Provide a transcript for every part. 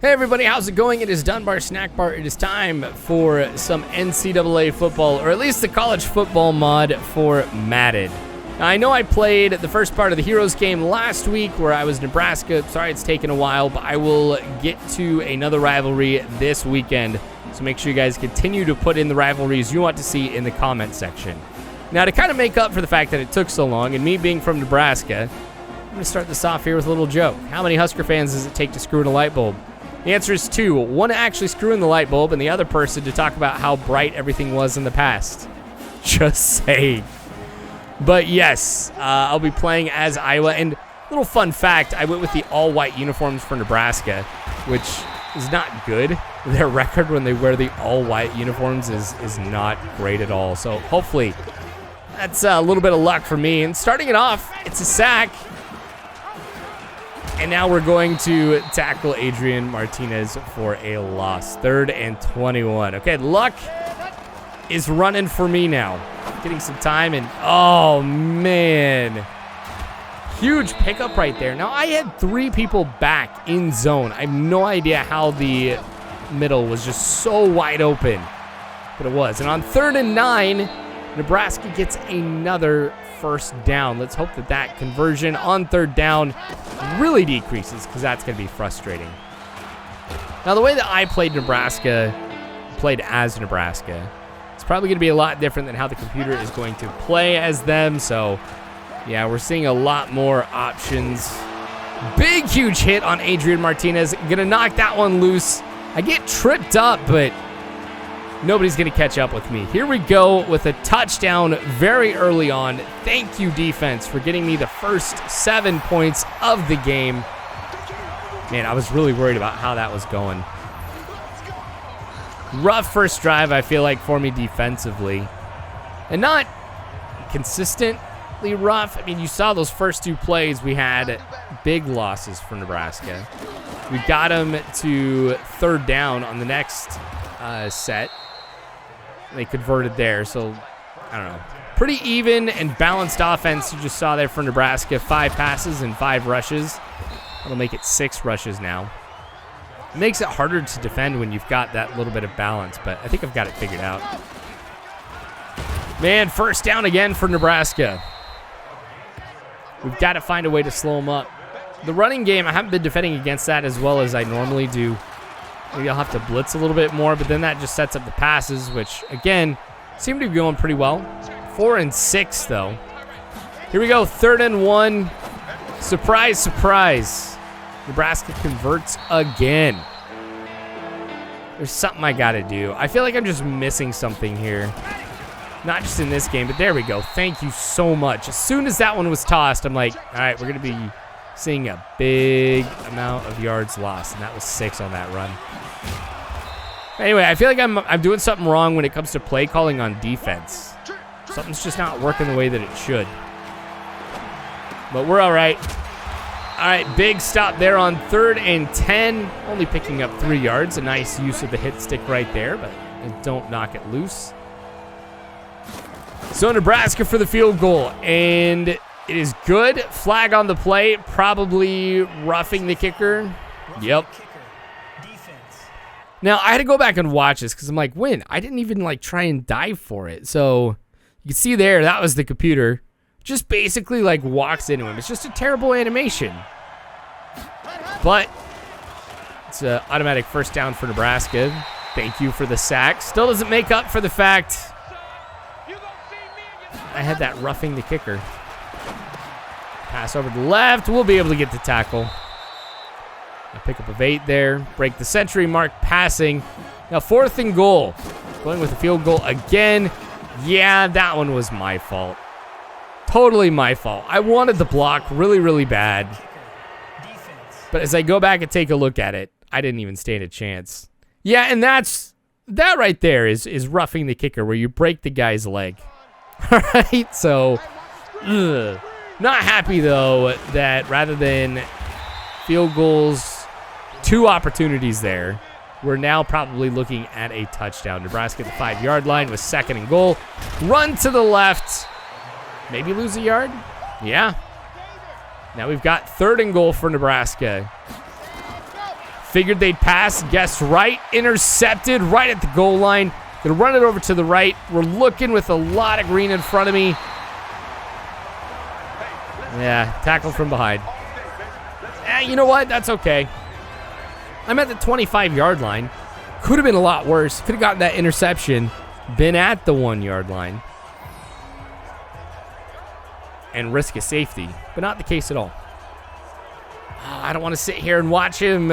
Hey everybody, how's it going? It is Dunbar Snack Bar. It is time for some NCAA football, or at least the college football mod for Madden. Now, I know I played the first part of the Heroes game last week where I was Nebraska. Sorry it's taken a while, but I will get to another rivalry this weekend. So make sure you guys continue to put in the rivalries you want to see in the comment section. Now, to kind of make up for the fact that it took so long, and me being from Nebraska, I'm going to start this off here with a little joke. How many Husker fans does it take to screw in a light bulb? The answer is 2. One to actually screw in the light bulb, and the other person to talk about how bright everything was in the past. Just saying. But yes, I'll be playing as Iowa. And little fun fact, I went with the all-white uniforms for Nebraska, which is not good. Their record when they wear the all-white uniforms is not great at all. So hopefully that's a little bit of luck for me. And starting it off, it's a sack. And now we're going to tackle Adrian Martinez for a loss. 3rd and 21. Okay, luck is running for me now. Getting some time, and oh, man. Huge pickup right there. Now, I had 3 people back in zone. I have no idea how the middle was just so wide open, but it was. And on 3rd and 9, Nebraska gets another first down. Let's hope that conversion on 3rd down really decreases, because that's going to be frustrating. Now, the way that I played as Nebraska, it's probably going to be a lot different than how the computer is going to play as them. So, yeah, we're seeing a lot more options. Big, huge hit on Adrian Martinez. Going to knock that one loose. I get tripped up, but nobody's going to catch up with me. Here we go with a touchdown very early on. Thank you, defense, for getting me the first 7 points of the game. Man, I was really worried about how that was going. Rough first drive, I feel like, for me defensively. And not consistently rough. I mean, you saw those first 2 plays. We had big losses for Nebraska. We got them to 3rd down on the next set. They converted there, so I don't know. Pretty even and balanced offense you just saw there for Nebraska. 5 passes and 5 rushes. That'll make it 6 rushes now. It makes it harder to defend when you've got that little bit of balance, but I think I've got it figured out. Man, first down again for Nebraska. We've got to find a way to slow them up. The running game, I haven't been defending against that as well as I normally do. Maybe I'll have to blitz a little bit more, but then that just sets up the passes, which, again, seem to be going pretty well. 4 and 6, though. Here we go, 3rd and 1. Surprise, surprise. Nebraska converts again. There's something I got to do. I feel like I'm just missing something here. Not just in this game, but there we go. Thank you so much. As soon as that one was tossed, I'm like, all right, we're going to be seeing a big amount of yards lost, and that was 6 on that run. Anyway, I feel like I'm doing something wrong when it comes to play calling on defense. Something's just not working the way that it should. But we're all right. All right, big stop there on 3rd and 10. Only picking up 3 yards. A nice use of the hit stick right there, but don't knock it loose. So Nebraska for the field goal, and it is good. Flag on the play, probably roughing the kicker. Yep. Now, I had to go back and watch this because I'm like, when? I didn't even try and dive for it. So you can see there, that was the computer. Just basically walks into him. It's just a terrible animation. But it's an automatic first down for Nebraska. Thank you for the sack. Still doesn't make up for the fact I had that roughing the kicker. Pass over to the left. We'll be able to get the tackle. A pickup of 8 there. Break the century mark passing. Now 4th and goal. Going with a field goal again. Yeah, that one was my fault. Totally my fault. I wanted the block really, really bad. But as I go back and take a look at it, I didn't even stand a chance. Yeah, and that right there is roughing the kicker, where you break the guy's leg. All right, so not happy, though, that rather than field goals, 2 opportunities there, we're now probably looking at a touchdown. Nebraska at the 5-yard line with 2nd and goal. Run to the left. Maybe lose a yard? Yeah. Now we've got 3rd and goal for Nebraska. Figured they'd pass, guessed right, intercepted right at the goal line. Gonna run it over to the right. We're looking with a lot of green in front of me. Yeah, tackle from behind. You know what? That's okay. I'm at the 25-yard line. Could have been a lot worse. Could have gotten that interception, been at the 1-yard line, and risk a safety, but not the case at all. I don't want to sit here and watch him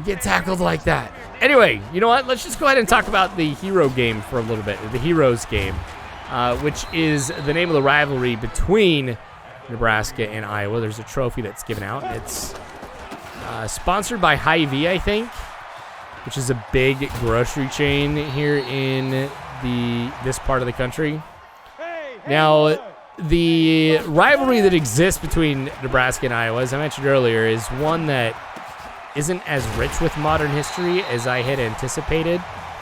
get tackled like that. Anyway, you know what? Let's just go ahead and talk about the hero game for a little bit, the Heroes game, which is the name of the rivalry between Nebraska and Iowa. There's a trophy that's given out. It's sponsored by Hy-Vee, I think, which is a big grocery chain here in this part of the country. Now, the rivalry that exists between Nebraska and Iowa, as I mentioned earlier, is one that isn't as rich with modern history as I had anticipated.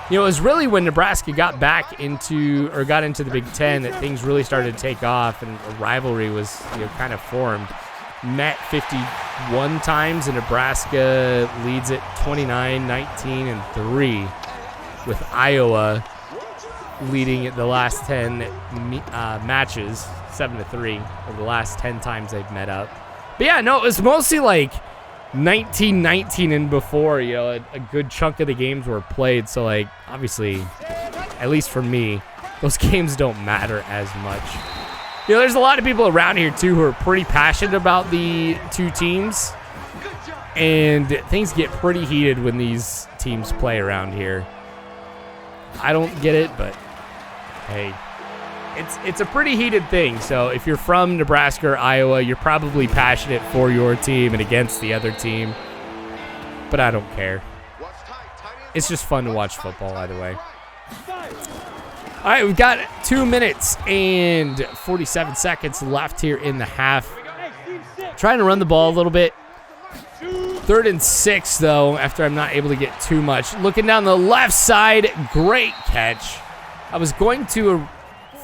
You know, it was really when Nebraska got into the Big Ten that things really started to take off, and a rivalry was, kind of formed. Met 51 times, and Nebraska leads it 29, 19, and 3, with Iowa leading the last 10 matches 7-3 over the last 10 times they've met up. But yeah, no, it was mostly like 1919 and before, a good chunk of the games were played. So, like, obviously, at least for me, those games don't matter as much. There's a lot of people around here, too, who are pretty passionate about the two teams. And things get pretty heated when these teams play around here. I don't get it, but hey, it's a pretty heated thing. So if you're from Nebraska or Iowa, you're probably passionate for your team and against the other team. But I don't care. It's just fun to watch football either way. All right, we've got 2 minutes and 47 seconds left here in the half. Trying to run the ball a little bit. 3rd and 6, though, after I'm not able to get too much. Looking down the left side, great catch. I was going to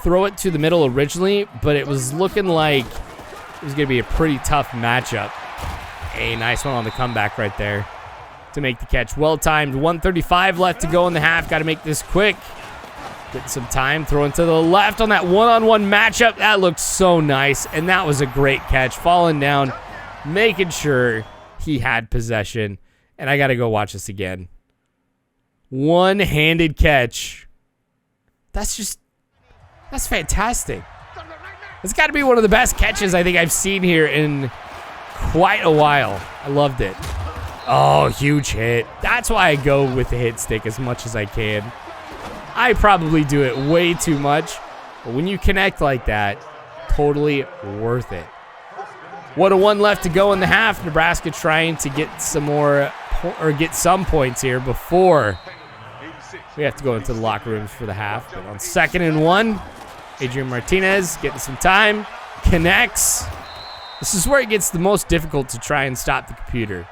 throw it to the middle originally, but it was looking like it was going to be a pretty tough matchup. A nice one on the comeback right there to make the catch. Well-timed, 1:35 left to go in the half. Got to make this quick. Getting some time, throwing to the left on that one-on-one matchup. That looked so nice, and that was a great catch. Falling down, making sure he had possession, and I got to go watch this again. One-handed catch. That's fantastic. It's got to be one of the best catches I think I've seen here in quite a while. I loved it. Oh, huge hit. That's why I go with the hit stick as much as I can. I probably do it way too much, but when you connect like that, totally worth it. 1:01 left to go in the half. Nebraska trying to get some points here before we have to go into the locker rooms for the half. But on 2nd and 1, Adrian Martinez getting some time, connects. This is where it gets the most difficult to try and stop the computer.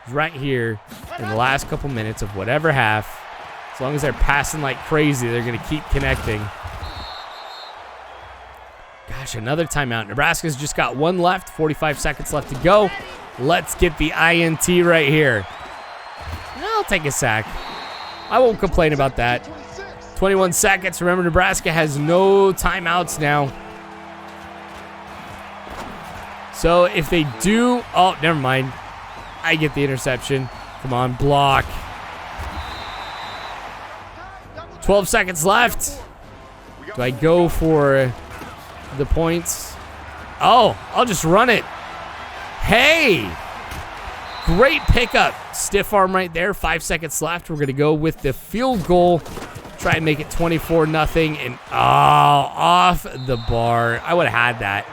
Right here in the last couple minutes of whatever half. As long as they're passing like crazy, they're going to keep connecting. Gosh, another timeout. Nebraska's just got 1 left, 45 seconds left to go. Let's get the INT right here. I'll take a sack. I won't complain about that. 21 seconds. Remember, Nebraska has no timeouts now. So if they do... Oh, never mind. I get the interception. Come on, block. 12 seconds left. Do I go for the points? Oh, I'll just run it. Hey! Great pickup. Stiff arm right there. 5 seconds left. We're going to go with the field goal. Try and make it 24-0. And, off the bar. I would have had that.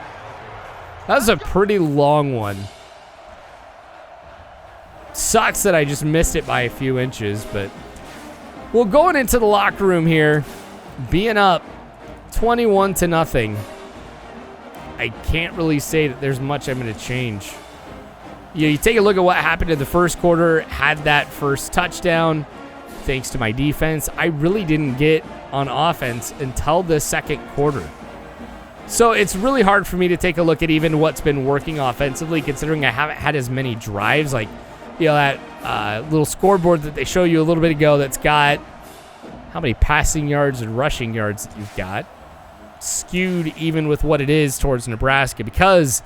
That was a pretty long one. Sucks that I just missed it by a few inches, but... Well, going into the locker room here, being up 21-0, I can't really say that there's much I'm going to change. You take a look at what happened in the first quarter, had that first touchdown thanks to my defense. I really didn't get on offense until the second quarter. So it's really hard for me to take a look at even what's been working offensively, considering I haven't had as many drives. Like, that little scoreboard that they show you a little bit ago that's got how many passing yards and rushing yards that you've got, skewed even with what it is towards Nebraska because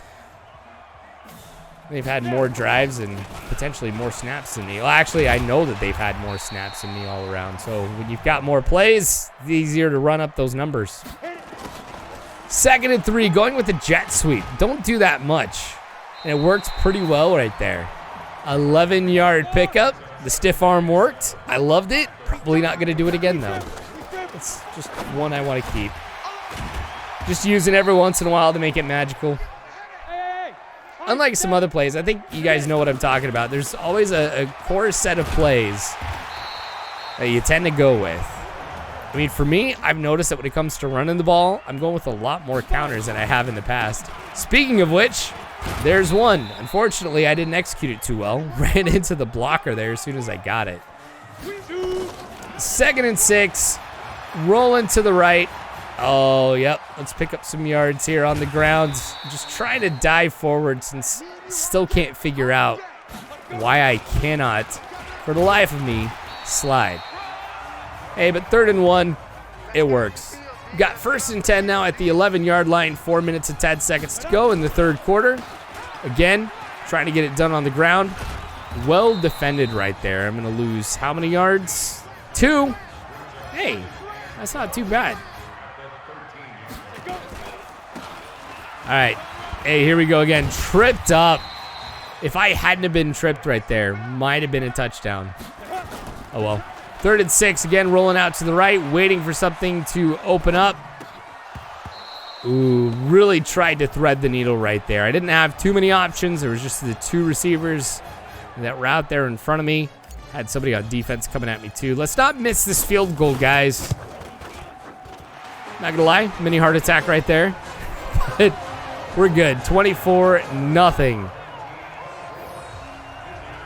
they've had more drives and potentially more snaps than me. Well, actually, I know that they've had more snaps than me all around. So when you've got more plays, it's easier to run up those numbers. 2nd and 3, going with the jet sweep. Don't do that much. And it works pretty well right there. 11-yard pickup. The stiff arm worked. I loved it. Probably not going to do it again, though. It's just one I want to keep. Just using every once in a while to make it magical. Unlike some other plays, I think you guys know what I'm talking about. There's always a core set of plays that you tend to go with. I mean, for me, I've noticed that when it comes to running the ball, I'm going with a lot more counters than I have in the past. Speaking of which, there's one. Unfortunately, I didn't execute it too well. Ran into the blocker there as soon as I got it. 2nd and 6, rolling to the right. Oh, yep. Let's pick up some yards here on the ground. Just trying to dive forward since still can't figure out why I cannot, for the life of me, slide. Hey, but 3rd and 1, it works. Got 1st and 10 now at the 11-yard line. 4 minutes and 10 seconds to go in the 3rd quarter. Again, trying to get it done on the ground. Well defended right there. I'm going to lose how many yards? 2. Hey, that's not too bad. All right. Hey, here we go again. Tripped up. If I hadn't have been tripped right there, might have been a touchdown. Oh, well. 3rd and 6, again, rolling out to the right, waiting for something to open up. Ooh, really tried to thread the needle right there. I didn't have too many options. There was just the 2 receivers that were out there in front of me. Had somebody on defense coming at me, too. Let's not miss this field goal, guys. Not going to lie, mini heart attack right there. But we're good. 24-0.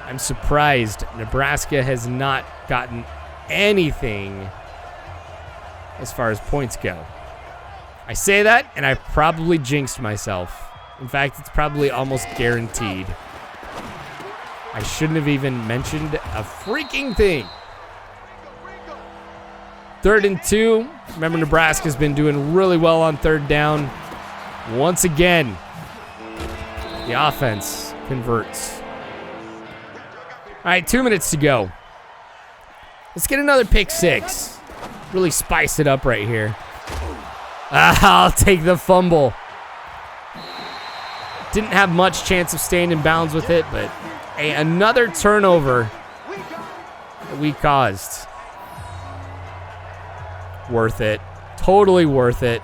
I'm surprised Nebraska has not gotten anything as far as points go. I say that, and I probably jinxed myself. In fact, it's probably almost guaranteed. I shouldn't have even mentioned a freaking thing. 3rd and 2. Remember, Nebraska's been doing really well on 3rd down. Once again, the offense converts. All right, 2 minutes to go. Let's get another pick 6. Really spice it up right here. I'll take the fumble. Didn't have much chance of staying in bounds with it, but hey, another turnover that we caused. Worth it. Totally worth it.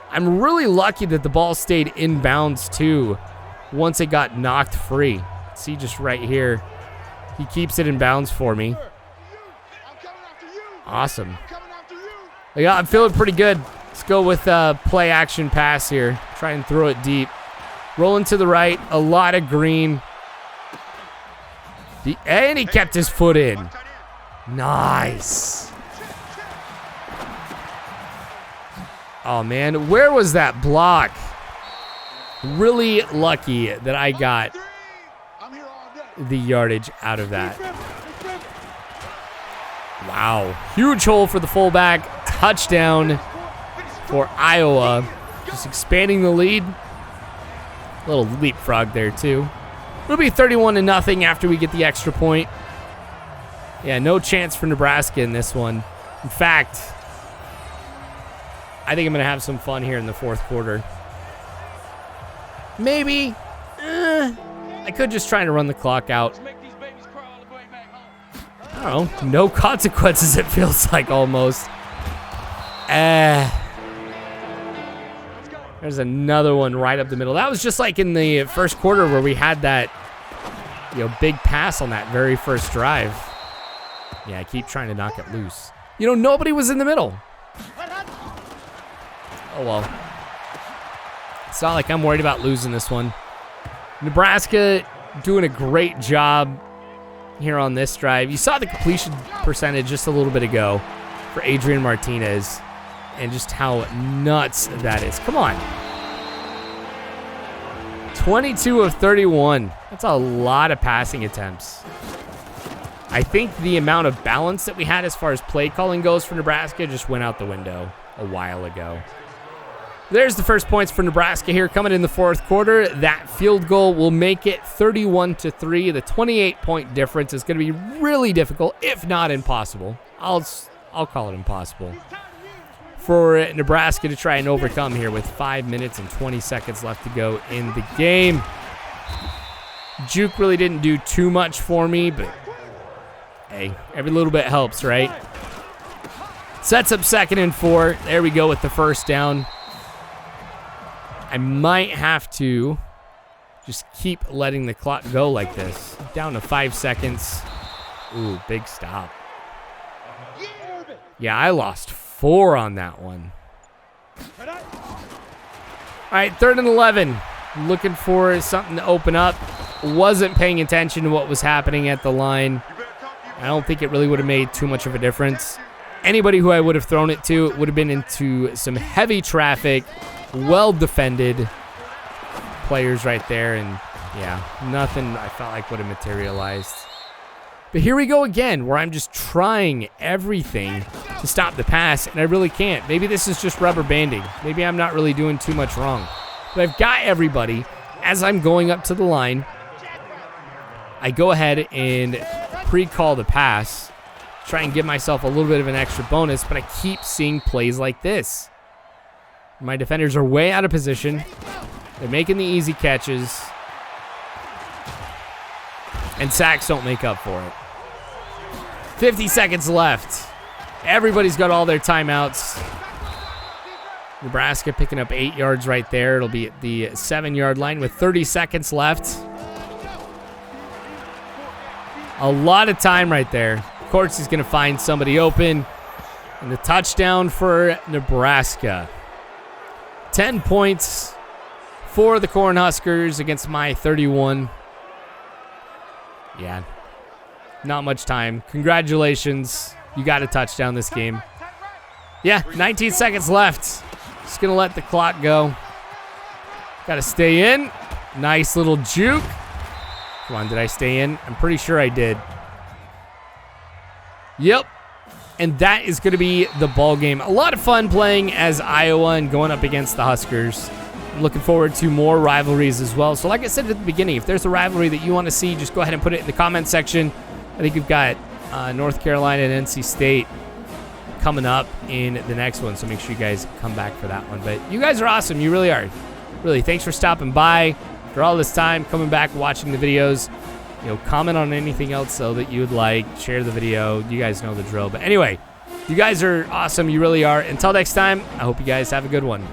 I'm really lucky that the ball stayed in bounds, too, once it got knocked free. See, just right here. He keeps it in bounds for me. Awesome. Yeah, I'm feeling pretty good. Let's go with play action pass here. Try and throw it deep. Rolling to the right. A lot of green. And he kept his foot in. Nice. Oh, man. Where was that block? Really lucky that I got the yardage out of that. Wow. Huge hole for the fullback. Touchdown for Iowa. Just expanding the lead. A little leapfrog there, too. It'll be 31-0 after we get the extra point. Yeah, no chance for Nebraska in this one. In fact, I think I'm going to have some fun here in the 4th quarter. Maybe. I could just try to run the clock out. I don't know. No consequences, it feels like, almost. There's another one right up the middle. That was just like in the 1st quarter where we had that, big pass on that very first drive. Yeah, I keep trying to knock it loose. Nobody was in the middle. Oh, well. It's not like I'm worried about losing this one. Nebraska doing a great job here on this drive. You saw the completion percentage just a little bit ago for Adrian Martinez and just how nuts that is. Come on. 22 of 31. That's a lot of passing attempts. I think the amount of balance that we had as far as play calling goes for Nebraska just went out the window a while ago. There's the first points for Nebraska here coming in the fourth quarter. That field goal will make it 31-3. The 28-point difference is going to be really difficult, if not impossible. I'll call it impossible for Nebraska to try and overcome here with 5 minutes and 20 seconds left to go in the game. Juke really didn't do too much for me, but hey, every little bit helps, right? Sets up 2nd and 4. There we go with the first down. I might have to just keep letting the clock go like this. Down to 5 seconds. Ooh, big stop. Yeah, I lost 4 on that one. All right, 3rd and 11. Looking for something to open up. Wasn't paying attention to what was happening at the line. I don't think it really would have made too much of a difference. Anybody who I would have thrown it to would have been into some heavy traffic, well-defended players right there, and yeah, nothing I felt like would have materialized. But here we go again, where I'm just trying everything to stop the pass, and I really can't. Maybe this is just rubber banding. Maybe I'm not really doing too much wrong. But I've got everybody. As I'm going up to the line, I go ahead and pre-call the pass, try and give myself a little bit of an extra bonus, but I keep seeing plays like this. My defenders are way out of position. They're making the easy catches, and sacks don't make up for it. 50 seconds left. Everybody's got all their timeouts. Nebraska picking up 8 yards right there. It'll be at the 7-yard line with 30 seconds left. A lot of time right there. Of course, he's going to find somebody open. And the touchdown for Nebraska. 10 points for the Cornhuskers against my 31. Yeah, not much time. Congratulations. You got a touchdown this game. Yeah, 19 seconds left. Just going to let the clock go. Got to stay in. Nice little juke. Come on, did I stay in? I'm pretty sure I did. Yep. And that is going to be the ball game. A lot of fun playing as Iowa and going up against the Huskers. I'm looking forward to more rivalries as well. So like I said at the beginning, if there's a rivalry that you want to see, just go ahead and put it in the comment section. I think we've got North Carolina and NC State coming up in the next one. So make sure you guys come back for that one. But you guys are awesome. You really are. Really, thanks for stopping by. For all this time, coming back, watching the videos. You know, comment on anything else though that you would like. Share the video. You guys know the drill. But anyway, you guys are awesome. You really are. Until next time, I hope you guys have a good one.